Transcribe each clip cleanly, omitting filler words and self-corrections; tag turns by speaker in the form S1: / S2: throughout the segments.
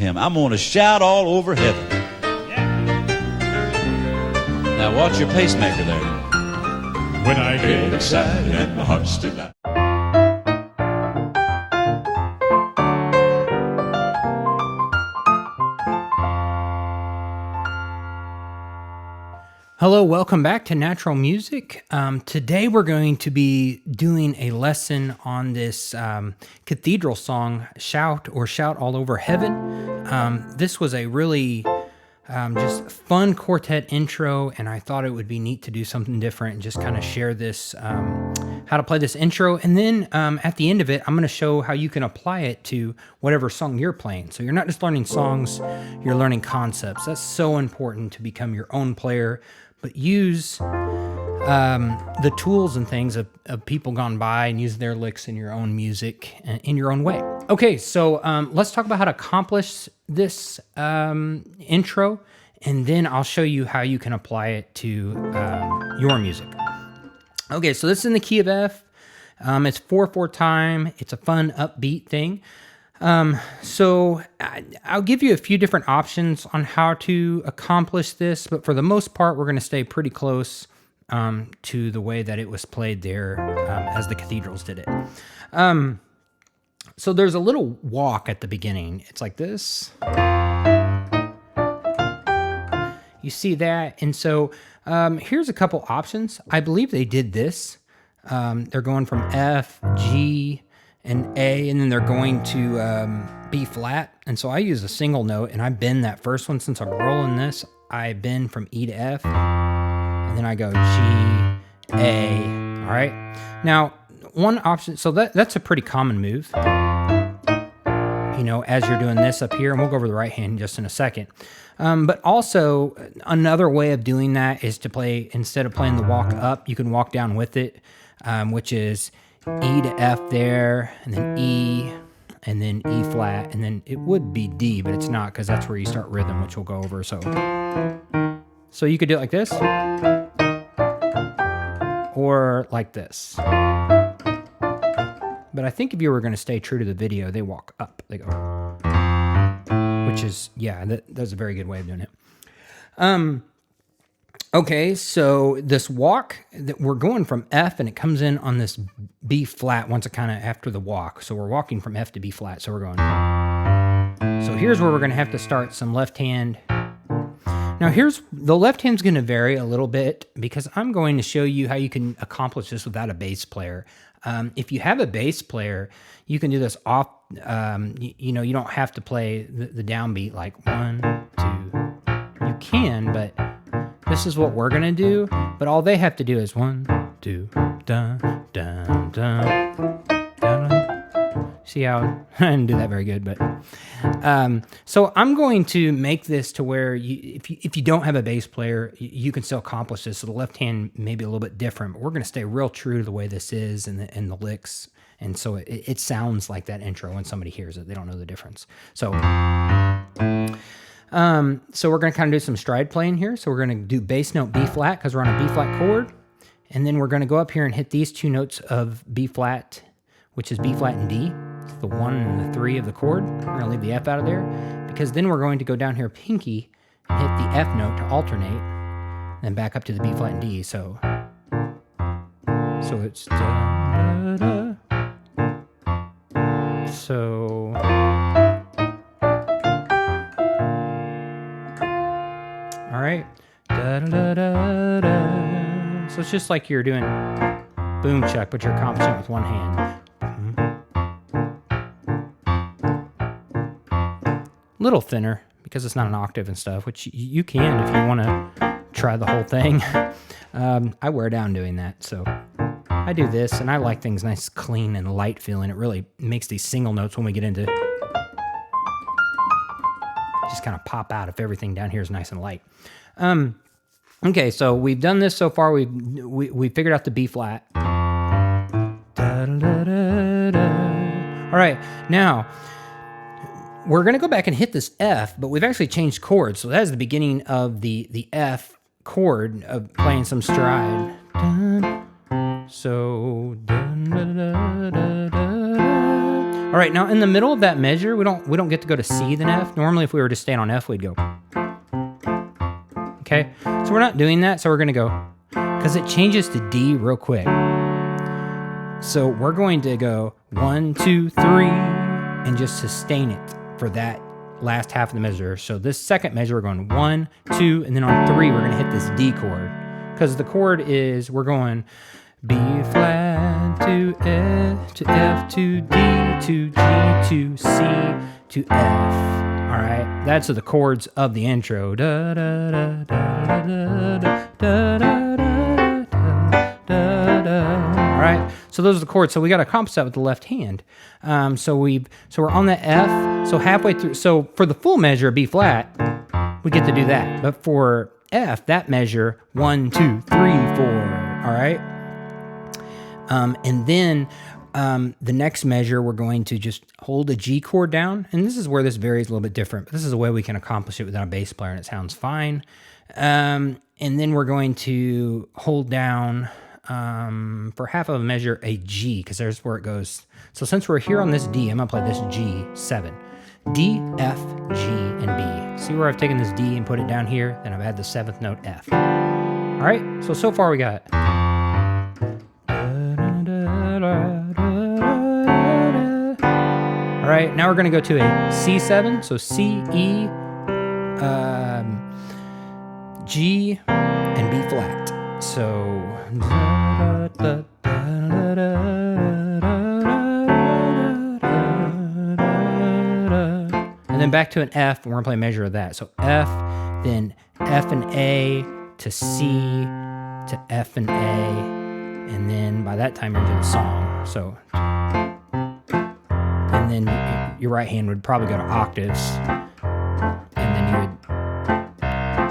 S1: him. I'm going to shout all over heaven. Now watch your pacemaker there.
S2: When I get excited and my heart's still light.
S3: Hello, welcome back to Natural Music. Today we're going to be doing a lesson on this Cathedral song, Shout or Shout All Over Heaven. This was a really just fun quartet intro, and I thought it would be neat to do something different and just kind of share this, how to play this intro. And then at the end of it, I'm going to show how you can apply it to whatever song you're playing. So you're not just learning songs, you're learning concepts. That's so important to become your own player, but use the tools and things of people gone by and use their licks in your own music in your own way. Okay, so let's talk about how to accomplish this intro, and then I'll show you how you can apply it to your music. Okay, so this is in the key of F. It's 4/4 time. It's a fun, upbeat thing. So I'll give you a few different options on how to accomplish this, but for the most part, we're going to stay pretty close to the way that it was played there as the Cathedrals did it. So there's a little walk at the beginning. It's like this. You see that? And so here's a couple options. I believe they did this. They're going from F, G, and A, and then they're going to B flat. And so I use a single note, and I bend that first one. Since I'm rolling this, I bend from E to F, and then I go G, A, all right? Now, one option, so that's a pretty common move, you know, as you're doing this up here, and we'll go over the right hand just in a second. But also, another way of doing that is to play, instead of playing the walk up, you can walk down with it, which is E to F there, and then E, and then E flat, and then it would be D, but it's not, because that's where you start rhythm, which we'll go over. So you could do it like this, or like this. But I think if you were going to stay true to the video, they walk up. They go, which is, yeah, that's a very good way of doing it. Okay, so this walk, that we're going from F, and it comes in on this B flat once it kind of after the walk. So we're walking from F to B flat. So we're going. So here's where we're going to have to start some left hand. Now here's, the left hand's going to vary a little bit because I'm going to show you how you can accomplish this without a bass player. If you have a bass player, you can do this off, you know, you don't have to play the downbeat like 1, 2. You can, but this is what we're going to do. But all they have to do is 1, 2, dun, dun, dun, dun. See how I didn't do that very good, but so I'm going to make this to where if you don't have a bass player, you can still accomplish this. So the left hand may be a little bit different, but we're going to stay real true to the way this is and the licks. And so it sounds like that intro when somebody hears it. They don't know the difference. So we're going to kind of do some stride playing here. So we're going to do bass note B flat because we're on a B flat chord. And then we're going to go up here and hit these two notes of B flat, which is B flat and D. It's the 1 and the 3 of the chord. We're going to leave the F out of there because then we're going to go down here pinky and hit the F note to alternate, then back up to the B flat and D. So it's da, da, da. So all right. Da, da, da, da. So it's just like you're doing boom chuck, but you're accomplishing it with one hand. Little thinner because it's not an octave and stuff, which you can if you want to try the whole thing. I wear down doing that, so I do this, and I like things nice, clean, and light feeling. It really makes these single notes when we get into just kind of pop out if everything down here is nice and light. Okay, so we've done this so far. We figured out the B flat. Da, da, da, da. All right, now we're going to go back and hit this F, but we've actually changed chords. So that is the beginning of the F chord of playing some stride. Dun. So, dun, da, da, da, da, da. All right, now in the middle of that measure, we don't get to go to C then F. Normally, if we were just staying on F, we'd go. Okay, so we're not doing that, so we're gonna go, because it changes to D real quick. So we're going to go 1, 2, 3, and just sustain it for that last half of the measure. So this second measure, we're going 1, 2, and then on 3, we're gonna hit this D chord. Because the chord is, we're going B flat to F to F to D to G to C to F. All right, that's the chords of the intro. Da da da da da da da da da da. All right, so those are the chords. So we got to accomplish that with the left hand. So we're on the F. So halfway through. So for the full measure B flat, we get to do that. But for F, that measure 1, 2, 3, 4. All right. And then the next measure, we're going to just hold a G chord down. And this is where this varies a little bit different, but this is a way we can accomplish it without a bass player, and it sounds fine. And then we're going to hold down, for half of a measure, a G, because there's where it goes. So since we're here on this D, I'm going to play this G7. D, F, G, and B. See where I've taken this D and put it down here? Then I've had the 7th note F. All right, so far we got... All right, now we're going to go to a C7, so C, E, G, and B flat. So, and then back to an F, and we're going to play a measure of that. So F, then F and A to C to F and A, and then by that time you're into the song. So, and then your right hand would probably go to octaves, and then you would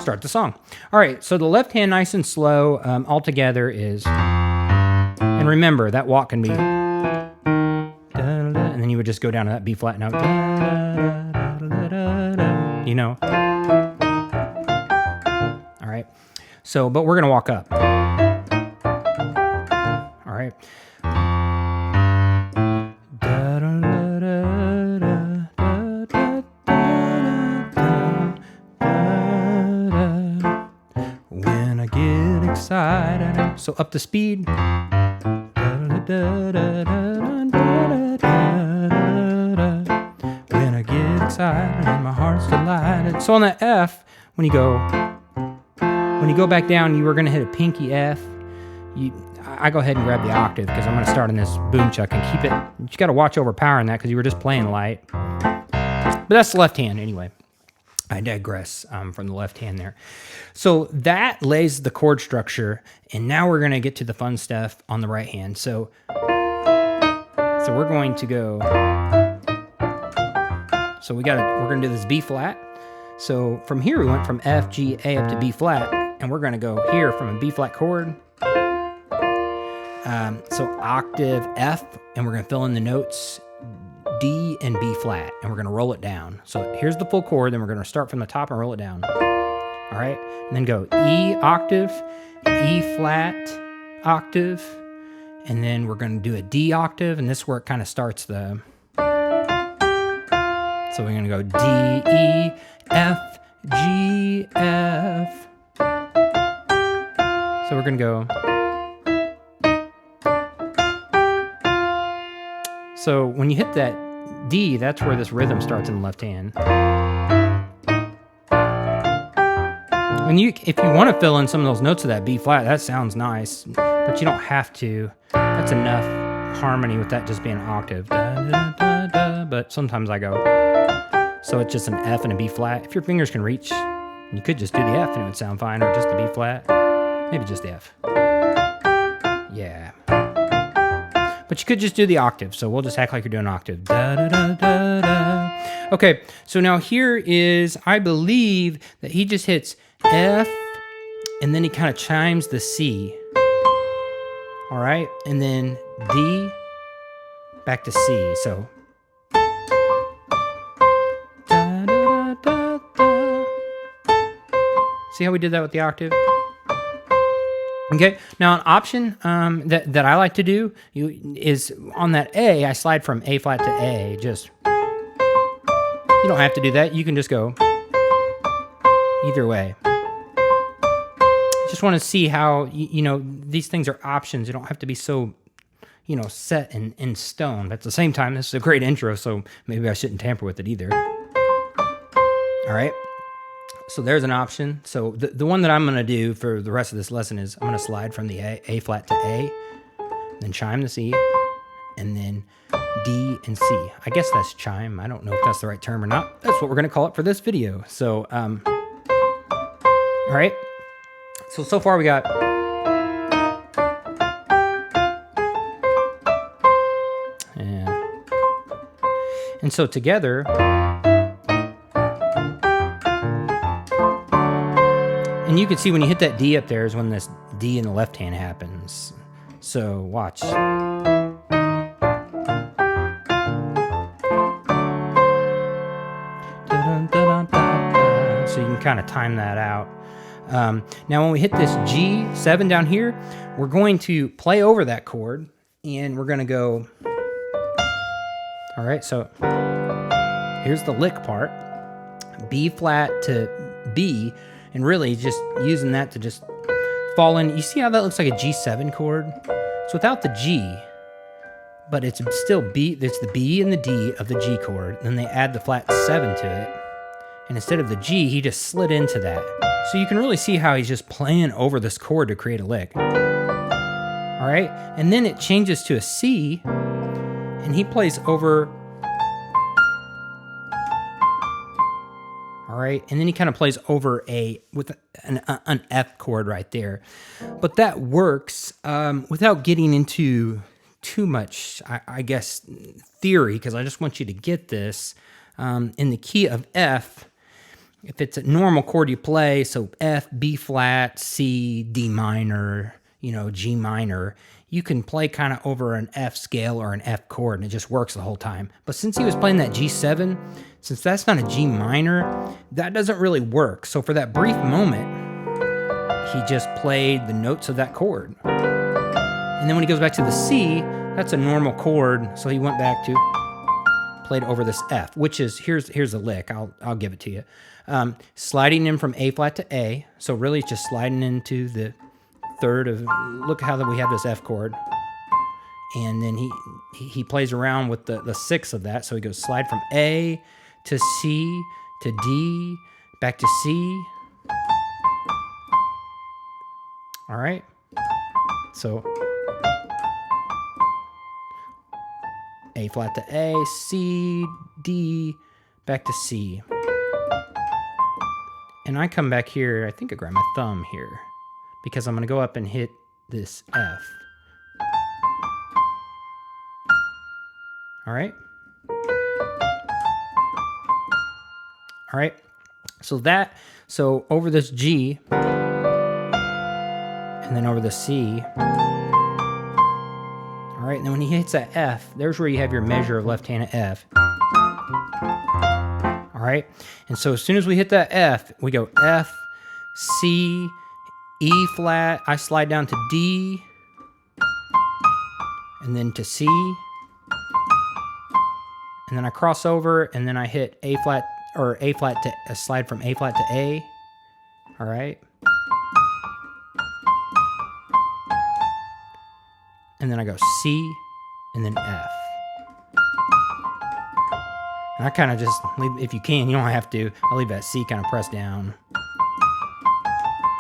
S3: start the song. All right, so the left hand nice and slow all together is, and remember that walk can be, and then you would just go down to that B flat note, you know. All right, so, but we're gonna walk up. All right. When I get excited, so up the speed. When I get excited and my heart's delighted. So on that F, when you go back down, you were going to hit a pinky F. I go ahead and grab the octave because I'm going to start on this boom chuck and keep it. You got to watch overpowering that because you were just playing light. But that's the left hand anyway. I digress from the left hand there. So that lays the chord structure, and now we're going to get to the fun stuff on the right hand. So we're going to go. So we're going to do this B flat. So from here we went from F, G, A up to B flat, and we're going to go here from a B flat chord. So octave F, and we're going to fill in the notes D and B flat, and we're going to roll it down. So here's the full chord, then we're going to start from the top and roll it down. All right, and then go E octave, E flat octave, and then we're going to do a D octave, and this is where it kind of starts the... So we're going to go D, E, F, G, F. So we're going to go... So when you hit that D, that's where this rhythm starts in the left hand. And if you want to fill in some of those notes of that B flat, that sounds nice, but you don't have to. That's enough harmony with that just being an octave. Da, da, da, da, but sometimes I go. So it's just an F and a B flat. If your fingers can reach, you could just do the F and it would sound fine, or just the B flat. Maybe just the F. Yeah. But you could just do the octave, so we'll just act like you're doing an octave. Da, da, da, da, da. Okay, so now here is, I believe that he just hits F, and then he kind of chimes the C. All right, and then D, back to C, so. Da, da, da, da. See how we did that with the octave? Okay, now an option that I like to do is on that A, I slide from A flat to A. Just, you don't have to do that. You can just go either way. Just want to see how, these things are options. You don't have to be so, set in stone. But at the same time, this is a great intro, so maybe I shouldn't tamper with it either. All right. So there's an option. So the one that I'm going to do for the rest of this lesson is I'm going to slide from the A flat to A, then chime the C, and then D and C. I guess that's chime. I don't know if that's the right term or not. That's what we're going to call it for this video. So, all right. So far we got... And so together... And you can see when you hit that D up there is when this D in the left hand happens. So watch. So you can kind of time that out. Now when we hit this G7 down here, we're going to play over that chord and we're going to go... All right, so here's the lick part. B flat to B. And really just using that to just fall in. You see how that looks like a G7 chord? It's without the G, but it's still B. It's the B and the D of the G chord. Then they add the flat 7 to it. And instead of the G, he just slid into that. So you can really see how he's just playing over this chord to create a lick. All right? And then it changes to a C, and he plays over... All right, and then he kind of plays over with an F chord right there. But that works without getting into too much, I guess, theory, because I just want you to get this. In the key of F, if it's a normal chord you play, so F, B flat, C, D minor, G minor, you can play kind of over an F scale or an F chord, and it just works the whole time. But since he was playing that G7, since that's not a G minor, that doesn't really work. So for that brief moment, he just played the notes of that chord. And then when he goes back to the C, that's a normal chord, so he went back to played over this F, which is, here's a lick, I'll give it to you. Sliding in from A flat to A, so really it's just sliding into the third of, look how we have this F chord, and then he plays around with the sixth of that, so he goes slide from A to C to D back to C. All right, so A flat to A, C, D, back to C. And I come back here, I think I grab my thumb here, because I'm going to go up and hit this F. All right? All right. So over this G, and then over the C. All right, and then when he hits that F, there's where you have your measure of left-handed F. All right, and so as soon as we hit that F, we go F, C, E flat, I slide down to D, and then to C, and then I cross over, and then I hit A flat, or A flat to, slide from A flat to A, all right? And then I go C, and then F. And I kind of just leave, if you can, you don't have to, I leave that C kind of pressed down.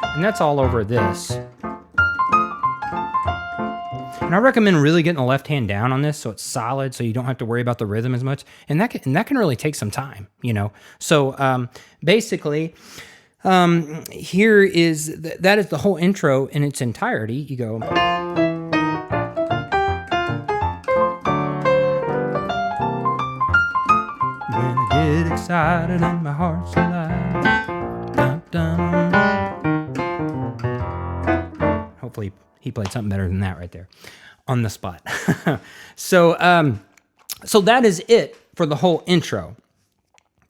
S3: And that's all over this. And I recommend really getting the left hand down on this so it's solid, so you don't have to worry about the rhythm as much. And that can really take some time, you know. So basically, here is, that is the whole intro in its entirety. You go... Get excited and my heart's alive. Dun, dun. Hopefully he played something better than that right there on the spot. So that is it for the whole intro.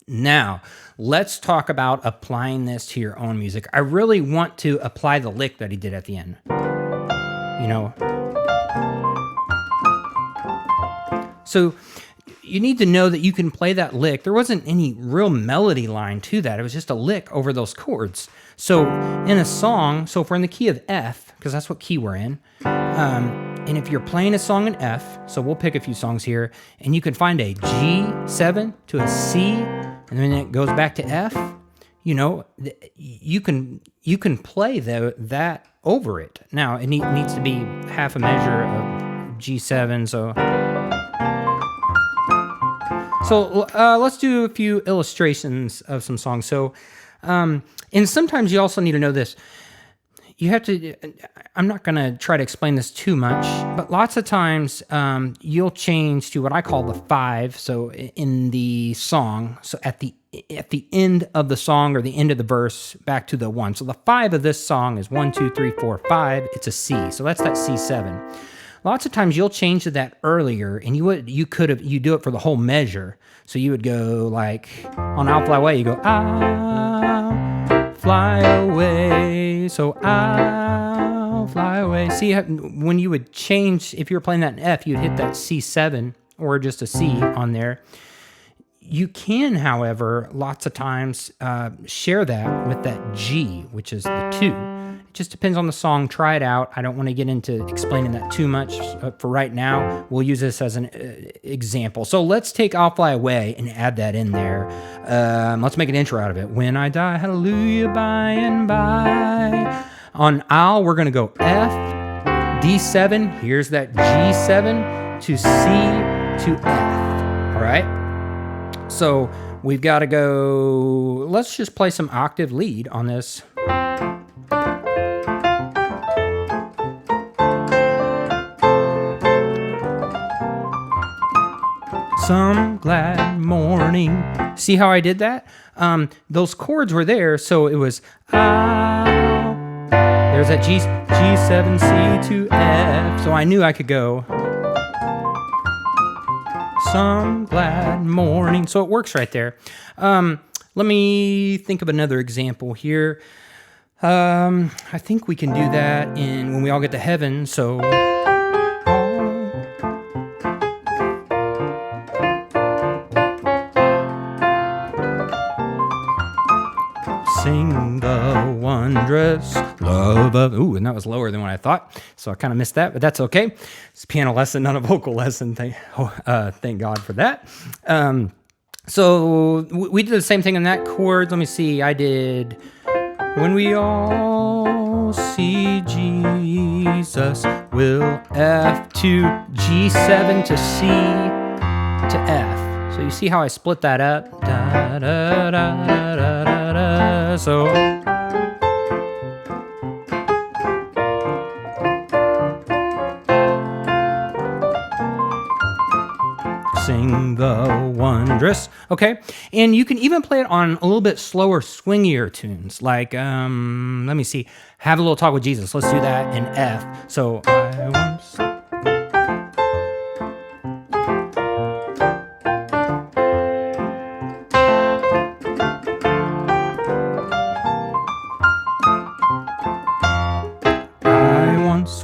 S3: Now, let's talk about applying this to your own music. I really want to apply the lick that he did at the end. know. So you need to know that you can play that lick. There wasn't any real melody line to that. It was just a lick over those chords. So in a song, so if we're in the key of F, because that's what key we're in, and if you're playing a song in F, so we'll pick a few songs here, and you can find a G7 to a C, and then it goes back to F, you know, you can play that over it. Now, it needs to be half a measure of G7, So let's do a few illustrations of some songs. So, and sometimes you also need to know this. You have to, I'm not going to try to explain this too much, but lots of times you'll change to what I call the 5. So in the song, so at the end of the song or the end of the verse, back to the 1. So the 5 of this song is 1, 2, 3, 4, 5. It's a C. So that's that C7. Lots of times you'll change to that earlier, and you do it for the whole measure. So you would go like on "I'll Fly Away," you go "I'll fly away," so "I'll fly away." See how, when you would change, if you were playing that in F, you'd hit that C7 or just a C on there. You can, however, lots of times share that with that G, which is the 2. It just depends on the song. Try it out. I don't want to get into explaining that too much. For right now, we'll use this as an example. So let's take "I'll Fly Away" and add that in there. Let's make an intro out of it. When I die, hallelujah, by and by. On "I'll," we're going to go F, D7. Here's that G7 to C to F. All right? So we've got to go, let's just play some octave lead on this. Some glad morning. See how I did that? Those chords were there, so it was there's that G7, C to F. So I knew I could go some glad morning. So it works right there. Let me think of another example here. I think we can do that in "When We All Get to Heaven." So sing the wondrous love of... Ooh, and that was lower than what I thought, so I kind of missed that, but that's okay. It's a piano lesson, not a vocal lesson. Thank God for that. So we did the same thing in that chord. Let me see. I did "When We All See Jesus," will F to G7 to C to F. So you see how I split that up? Da, da, da, da, da, da, da. So sing the wondrous. Okay, and you can even play it on a little bit slower, swingier tunes. Like, let me see. "Have a Little Talk with Jesus." Let's do that in F. So I once...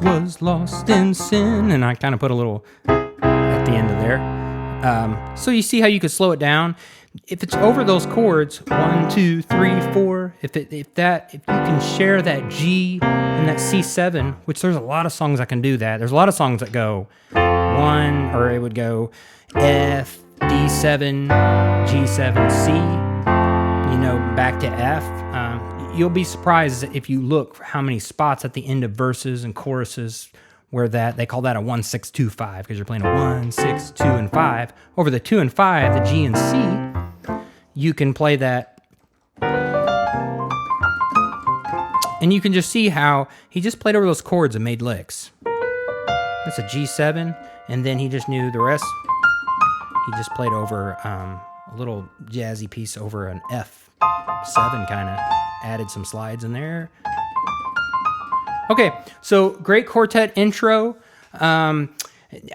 S3: was lost in sin, and I kind of put a little at the end of there. So you see how you could slow it down. If it's over those chords, 1, 2, 3, 4. If you can share that G and that C7, which there's a lot of songs that can do that. There's a lot of songs that go 1, or it would go F, D7, G7, C. You know, back to F. You'll be surprised if you look for how many spots at the end of verses and choruses where they call that a 1, 6, 2, 5, because you're playing a 1, 6, 2, and 5. Over the 2 and 5, the G and C, you can play that. And you can just see how he just played over those chords and made licks. That's a G7, and then he just knew the rest. He just played over a little jazzy piece over an F7 kind of. Added some slides in there. Okay, so great quartet intro. And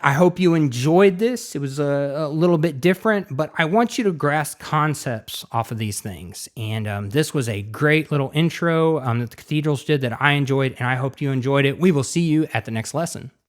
S3: I hope you enjoyed this. It was a little bit different, but I want you to grasp concepts off of these things. And this was a great little intro that the Cathedrals did that I enjoyed, and I hope you enjoyed it. We will see you at the next lesson.